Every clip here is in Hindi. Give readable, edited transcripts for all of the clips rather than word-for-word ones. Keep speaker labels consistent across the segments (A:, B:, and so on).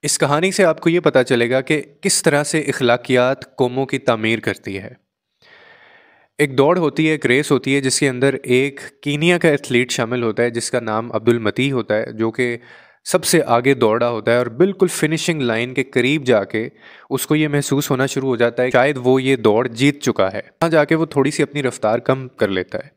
A: इस कहानी से आपको ये पता चलेगा कि किस तरह से इखलाकियात कौमों की तामीर करती है। एक दौड़ होती है, एक रेस होती है जिसके अंदर एक कीनिया का एथलीट शामिल होता है जिसका नाम अब्दुल मती होता है, जो कि सबसे आगे दौड़ा होता है और बिल्कुल फिनिशिंग लाइन के करीब जाके उसको ये महसूस होना शुरू हो जाता है शायद वो ये दौड़ जीत चुका है। वहाँ जाके वो थोड़ी सी अपनी रफ्तार कम कर लेता है।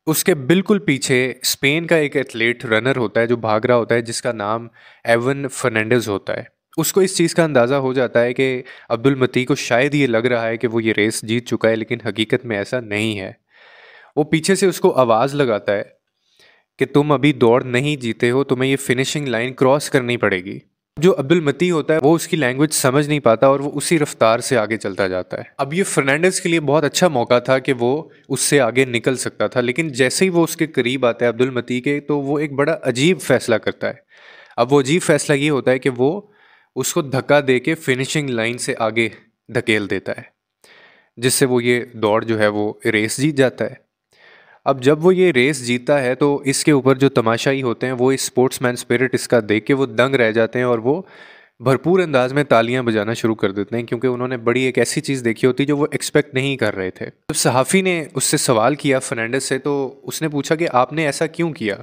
A: उसके बिल्कुल पीछे स्पेन का एक एथलीट रनर होता है जो भाग रहा होता है जिसका नाम एवन फर्नांडिस होता है। उसको इस चीज़ का अंदाज़ा हो जाता है कि अब्दुल मती को शायद ये लग रहा है कि वो ये रेस जीत चुका है, लेकिन हकीकत में ऐसा नहीं है। वो पीछे से उसको आवाज़ लगाता है कि तुम अभी दौड़ नहीं जीते हो, तुम्हें ये फिनिशिंग लाइन क्रॉस करनी पड़ेगी। जो अब्दुल मती होता है वो उसकी लैंग्वेज समझ नहीं पाता और वो उसी रफ्तार से आगे चलता जाता है। अब ये फर्नांडिस के लिए बहुत अच्छा मौका था कि वो उससे आगे निकल सकता था, लेकिन जैसे ही वो उसके करीब आता है अब्दुल मती के, तो वो एक बड़ा अजीब फैसला करता है। अब वो अजीब फैसला ये होता है कि वो उसको धक्का दे के फिनिशिंग लाइन से आगे धकेल देता है, जिससे वो ये दौड़ जो है वो रेस जीत जाता है। अब जब वो ये रेस जीता है तो इसके ऊपर जो तमाशाई होते हैं वो इस स्पोर्ट्समैन स्पिरिट इसका देख के वो दंग रह जाते हैं और वो भरपूर अंदाज में तालियां बजाना शुरू कर देते हैं, क्योंकि उन्होंने बड़ी एक ऐसी चीज़ देखी होती जो वो एक्सपेक्ट नहीं कर रहे थे। जब सहाफ़ी ने उससे सवाल किया फर्नांडिस से, तो उसने पूछा कि आपने ऐसा क्यों किया।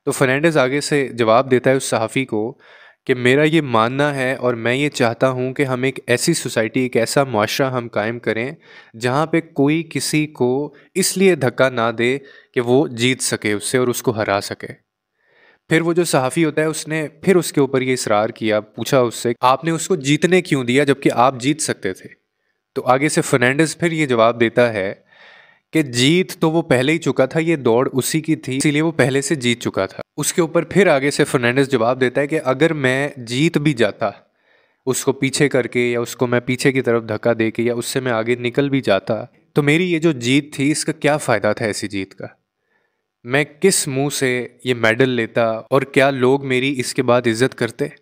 A: तो फर्नांडिस आगे से जवाब देता है उस सहाफ़ी को कि मेरा ये मानना है और मैं ये चाहता हूँ कि हम एक ऐसी सोसाइटी, एक ऐसा मुआशरा हम कायम करें जहाँ पे कोई किसी को इसलिए धक्का ना दे कि वो जीत सके उससे और उसको हरा सके। फिर वो जो सहाफ़ी होता है उसने फिर उसके ऊपर ये इसरार किया, पूछा उससे आपने उसको जीतने क्यों दिया जबकि आप जीत सकते थे। तो आगे से फर्नांडिस फिर ये जवाब देता है कि जीत तो वो पहले ही चुका था, ये दौड़ उसी की थी, इसीलिए वो पहले से जीत चुका था। उसके ऊपर फिर आगे से फर्नांडिस जवाब देता है कि अगर मैं जीत भी जाता उसको पीछे करके, या उसको मैं पीछे की तरफ धक्का दे के, या उससे मैं आगे निकल भी जाता, तो मेरी ये जो जीत थी इसका क्या फ़ायदा था ऐसी जीत का। मैं किस मुंह से ये मेडल लेता और क्या लोग मेरी इसके बाद इज्जत करते।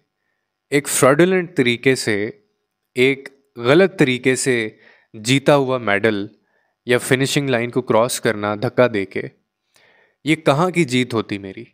A: एक फ्रॉडुलेंट तरीके से, एक गलत तरीके से जीता हुआ मेडल या फिनिशिंग लाइन को क्रॉस करना धक्का देके, ये कहाँ की जीत होती मेरी।